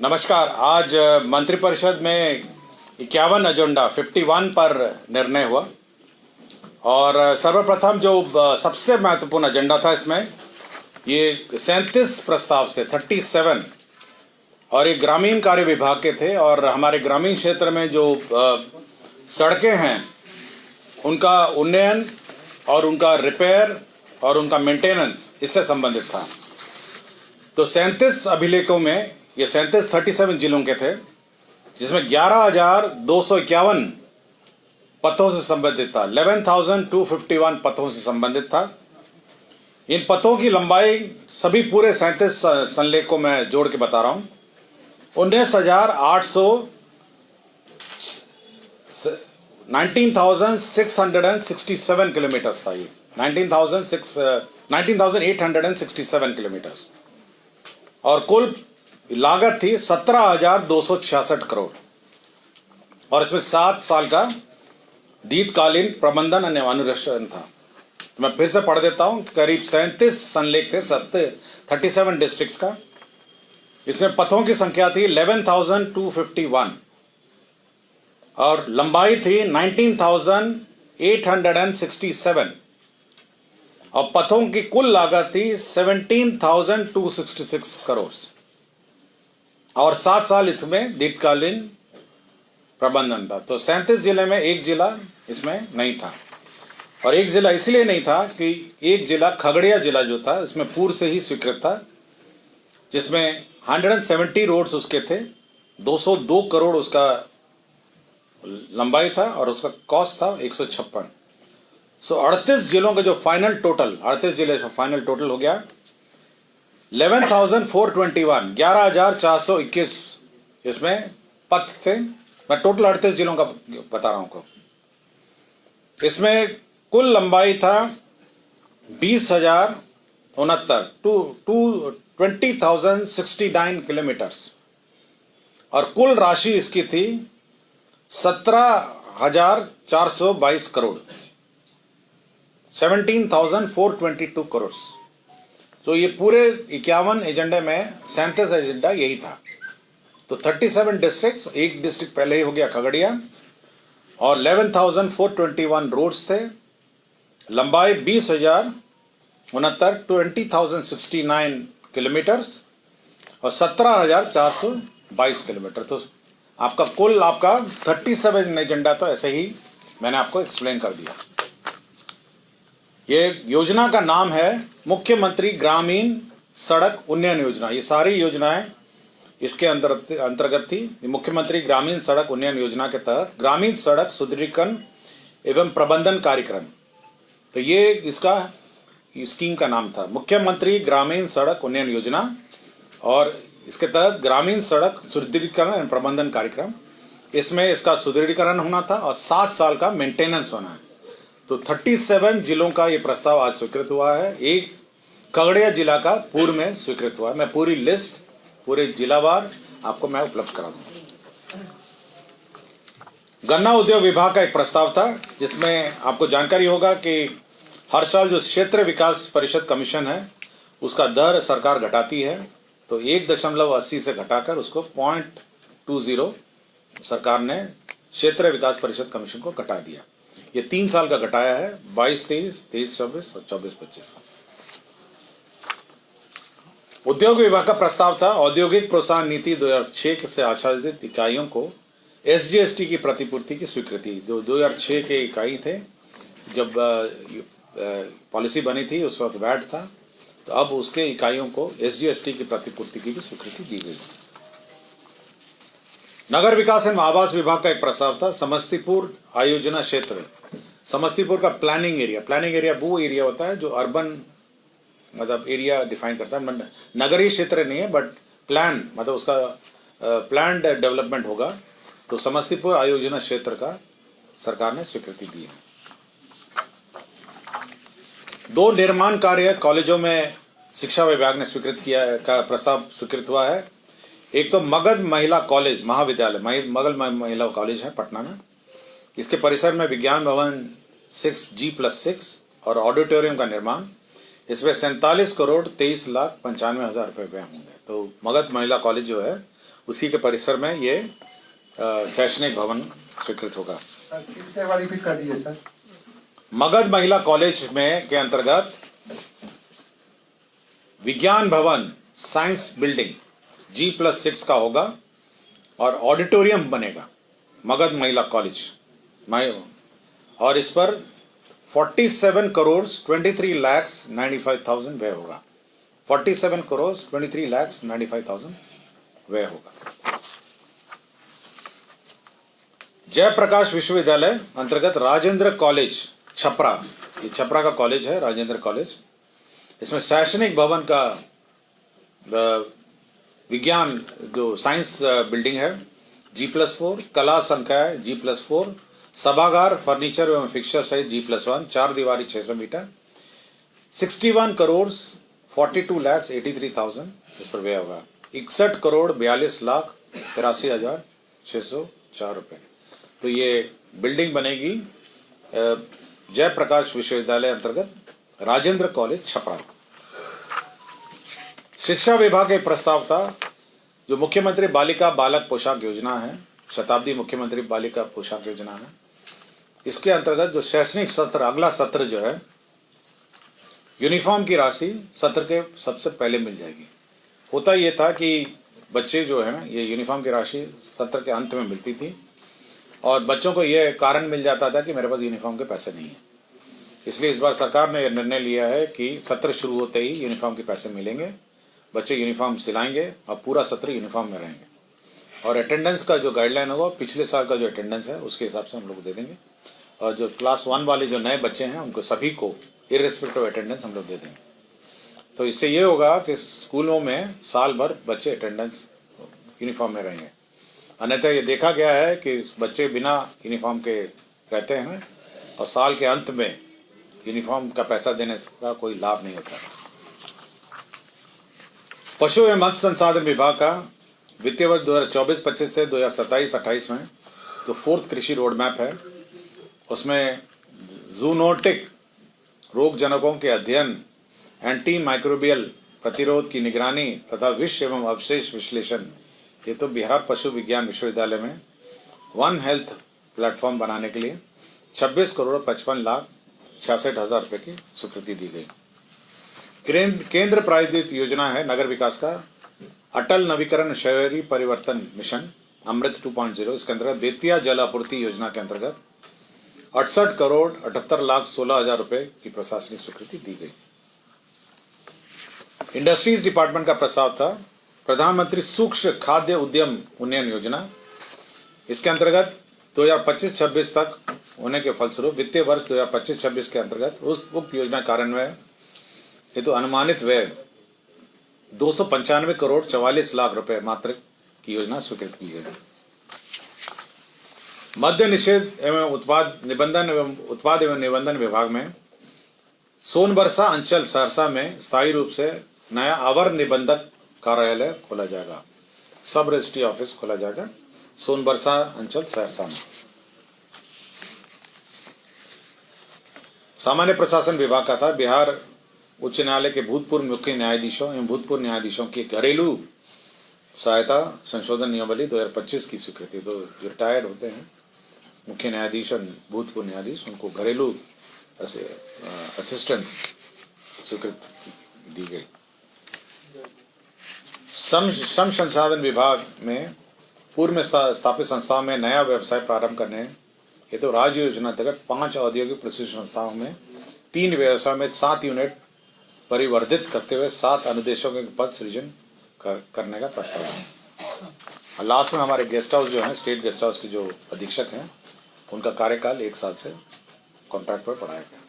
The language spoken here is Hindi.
नमस्कार। आज मंत्रिपरिषद में 51 एजेंडा 51 पर निर्णय हुआ और सर्वप्रथम जो सबसे महत्वपूर्ण एजेंडा था इसमें ये 37 प्रस्ताव से 37 और ये ग्रामीण कार्य विभाग के थे और हमारे ग्रामीण क्षेत्र में जो सड़कें हैं उनका उन्नयन और उनका रिपेयर और उनका मेंटेनेंस इससे संबंधित था। तो 37 अभिलेखों में ये 37 जिलों के थे जिसमें 11,251 पथों से संबंधित था। 11,251 पथों से संबंधित था। इन पथों की लंबाई सभी पूरे 37 संलेख को मैं जोड़ के बता रहा हूँ 19,667 किलोमीटर्स था। ये 19,867 किलोमीटर्स और कुल लागत थी 17,266 करोड़ और इसमें 7 साल का दीर्घकालीन प्रबंधन और अनुरक्षण था। तो मैं फिर से पढ़ देता हूं। करीब 37 संलेख थे 37 डिस्ट्रिक्ट्स का। इसमें पथों की संख्या थी 11,251 और लंबाई थी 19,867 और पथों की कुल लागत थी 17,266 करोड़ और 7 साल इसमें दीर्घकालीन प्रबंधन था। तो 37 जिले में एक जिला इसमें नहीं था और एक जिला इसलिए नहीं था कि एक जिला खगड़िया जिला जो था इसमें पूर्व से ही स्वीकृत था, जिसमें 170 रोड्स उसके थे, 202 करोड़ उसका लंबाई था और उसका कॉस्ट था 156। सो 38 जिलों का जो फाइनल टोटल 38 जिले का फाइनल टोटल हो गया 11,421 इसमें पथ थे। मैं टोटल 38 जिलों का बता रहा हूं आपको। इसमें कुल लंबाई था 20,069 किलोमीटर्स और कुल राशि इसकी थी 17,422 करोड़ 17,422 करोड़। तो ये पूरे 51 एजेंडे में 37 एजेंडा यही था। तो 37 डिस्ट्रिक्ट्स, एक डिस्ट्रिक्ट पहले ही हो गया खगड़िया और 11,421 रोड्स थे, लंबाई 20,069 किलोमीटर्स और 17,422 किलोमीटर। तो आपका कुल 37 एजेंडा तो ऐसे ही मैंने आपको एक्सप्लेन कर दिया। ये योजना का नाम है मुख्यमंत्री ग्रामीण सड़क उन्नयन योजना। ये सारी योजनाएं इसके अंतर्गत थी। मुख्यमंत्री ग्रामीण सड़क उन्नयन योजना के तहत ग्रामीण सड़क सुदृढ़ीकरण एवं प्रबंधन कार्यक्रम, तो ये इसका स्कीम का नाम था, मुख्यमंत्री ग्रामीण सड़क उन्नयन योजना। और इसके तहत ग्रामीण सड़क सुदृढ़ीकरण एवं प्रबंधन कार्यक्रम, इसमें इसका सुदृढ़ीकरण होना था और 7 साल का मेंटेनेंस होना है। तो 37 जिलों का ये प्रस्ताव आज स्वीकृत हुआ है। एक खगड़िया जिला का पूर्व में स्वीकृत हुआ है। मैं पूरी लिस्ट पूरे जिलावार आपको मैं उपलब्ध करा दूंगा। गन्ना उद्योग विभाग का एक प्रस्ताव था जिसमें आपको जानकारी होगा कि हर साल जो क्षेत्र विकास परिषद कमीशन है उसका दर सरकार घटाती है। तो 1.80 से घटाकर उसको 0.20 सरकार ने क्षेत्र विकास परिषद कमीशन को घटा दिया। ये 3 साल का घटाया है, 22-23, 23-24 और 24-25 का। उद्योग विभाग का प्रस्ताव था औद्योगिक प्रोत्साहन नीति 2006 से आच्छादित इकाइयों को SGST की प्रतिपूर्ति की स्वीकृति। जो 2006 के इकाई थे, जब पॉलिसी बनी थी उस वक्त वैट था, तो अब उसके इकाइयों को SGST की प्रतिपूर्ति की स्वीकृति दी गई। नगर विकास एवं आवास विभाग का एक प्रस्ताव था समस्तीपुर आयोजना क्षेत्र। समस्तीपुर का प्लानिंग एरिया वो एरिया होता है जो अर्बन मतलब एरिया डिफाइन करता है, नगरीय क्षेत्र नहीं है बट प्लान मतलब उसका प्लान्ड डेवलपमेंट होगा। तो समस्तीपुर आयोजना क्षेत्र का सरकार ने स्वीकृति दी है। 2 निर्माण कार्य कॉलेजों में शिक्षा विभाग ने स्वीकृत किया का प्रस्ताव स्वीकृत हुआ है। एक तो मगध महिला कॉलेज महाविद्यालय मगध महिला कॉलेज है पटना में। इसके परिसर में विज्ञान भवन 6G+6 और ऑडिटोरियम का निर्माण। इसमें 47 करोड़ 23 लाख 95 हजार रुपये व्यय होंगे। तो मगध महिला कॉलेज जो है उसी के परिसर में ये शैक्षणिक भवन स्वीकृत होगा। कितने वाली भी कर दिए सर? मगध महिला कॉलेज में के अंतर्गत विज्ञान भवन साइंस बिल्डिंग G+6 का होगा और ऑडिटोरियम बनेगा मगध महिला कॉलेज और इस पर 47 करोड़ 23 लाख 95,000 व्यय होगा। 47 करोड़ 23 लाख 95,000 व्यय होगा। जयप्रकाश विश्वविद्यालय अंतर्गत राजेंद्र कॉलेज छपरा, ये छपरा का कॉलेज है राजेंद्र कॉलेज। इसमें शैक्षणिक भवन का विज्ञान जो साइंस बिल्डिंग है G+4, कला संकाय G+4, सभागार फर्नीचर एवं फिक्सचर सहित G+1, 4 दीवारी 600 मीटर, 61 करोड़ 42 लाख 83,000 इस पर व्यय होगा। 61 करोड़ 42 लाख 83,604 रुपये। तो ये बिल्डिंग बनेगी जयप्रकाश विश्वविद्यालय अंतर्गत राजेंद्र कॉलेज छपरा। शिक्षा विभाग के प्रस्ताव था जो मुख्यमंत्री बालिका बालक पोशाक योजना है, शताब्दी मुख्यमंत्री बालिका पोशाक योजना है, इसके अंतर्गत जो शैक्षणिक सत्र अगला सत्र जो है यूनिफॉर्म की राशि सत्र के सबसे पहले मिल जाएगी। होता ये था कि बच्चे जो है ये यूनिफॉर्म की राशि सत्र के अंत में मिलती थी और बच्चों को ये कारण मिल जाता था कि मेरे पास यूनिफॉर्म के पैसे नहीं है। इसलिए इस बार सरकार ने यह निर्णय लिया है कि सत्र शुरू होते ही यूनिफॉर्म के पैसे मिलेंगे, बच्चे यूनिफॉर्म सिलाएंगे और पूरा सत्र यूनिफॉर्म में रहेंगे। और अटेंडेंस का जो गाइडलाइन होगा पिछले साल का जो अटेंडेंस है उसके हिसाब से हम लोग दे देंगे। और जो क्लास 1 वाले जो नए बच्चे हैं उनको सभी को इर्रेस्पेक्टिव अटेंडेंस हम लोग दे देंगे। तो इससे ये होगा कि स्कूलों में साल भर बच्चे अटेंडेंस यूनिफॉर्म में रहेंगे। अन्यथा ये देखा गया है कि बच्चे बिना यूनिफॉर्म के रहते हैं और साल के अंत में यूनिफॉर्म का पैसा देने का कोई लाभ नहीं होता। पशु एवं मत्स्य संसाधन विभाग का वित्तीय वर्ष 2024-25 से 2027-28 में जो 4th कृषि रोड मैप है उसमें जूनोटिक रोगजनकों के अध्ययन, एंटी माइक्रोबियल प्रतिरोध की निगरानी तथा विष एवं अवशेष विश्लेषण, ये तो बिहार पशु विज्ञान विश्वविद्यालय में वन हेल्थ प्लेटफॉर्म बनाने के लिए 26 करोड़ 55 लाख 66,000 रुपये की स्वीकृति दी गई। केंद्र प्रायोजित योजना है नगर विकास का अटल नवीकरण शहरी परिवर्तन मिशन अमृत 2.0। इसके अंतर्गत बेतिया जल आपूर्ति योजना के अंतर्गत 68 करोड़ 78 लाख 16,000 रुपये की प्रशासनिक स्वीकृति दी गई। इंडस्ट्रीज डिपार्टमेंट का प्रस्ताव था प्रधानमंत्री सूक्ष्म खाद्य उद्यम उन्नयन योजना। इसके अंतर्गत 2025-26 तक होने के फलस्वरूप वित्तीय वर्ष 2025-26 के अंतर्गत उक्त योजना कार्यान्वयन हेतु अनुमानित व्यय 295 करोड़ 44 लाख रुपए मात्र की योजना स्वीकृत की गई। मद्य निषेध एवं उत्पाद एवं निबंधन विभाग में सोनबरसा अंचल सहरसा में स्थायी रूप से नया अवर निबंधक कार्यालय खोला जाएगा, सब रजिस्ट्री ऑफिस खोला जाएगा सोनबरसा अंचल सहरसा में। सामान्य प्रशासन विभाग का था बिहार उच्च न्यायालय के भूतपूर्व मुख्य न्यायाधीशों एवं भूतपूर्व न्यायाधीशों की घरेलू सहायता संशोधन नियमावली 2025 की स्वीकृति। तो जो रिटायर्ड होते हैं मुख्य न्यायाधीश और भूतपूर्व न्यायाधीश उनको घरेलू असिस्टेंस स्वीकृति दी गई। श्रम संसाधन विभाग में पूर्व में स्थापित संस्थाओं में नया व्यवसाय प्रारंभ करने हेतु तो राज्य योजना अंतर्गत 5 औद्योगिक प्रशिक्षण संस्थाओं में 3 व्यवसाय में 7 यूनिट परिवर्धित करते हुए 7 अनुदेशों के पद सृजन करने का प्रस्ताव है। लास्ट में हमारे गेस्ट हाउस जो है स्टेट गेस्ट हाउस के जो अधीक्षक हैं उनका कार्यकाल 1 साल से कॉन्ट्रैक्ट पर बढ़ाया गया।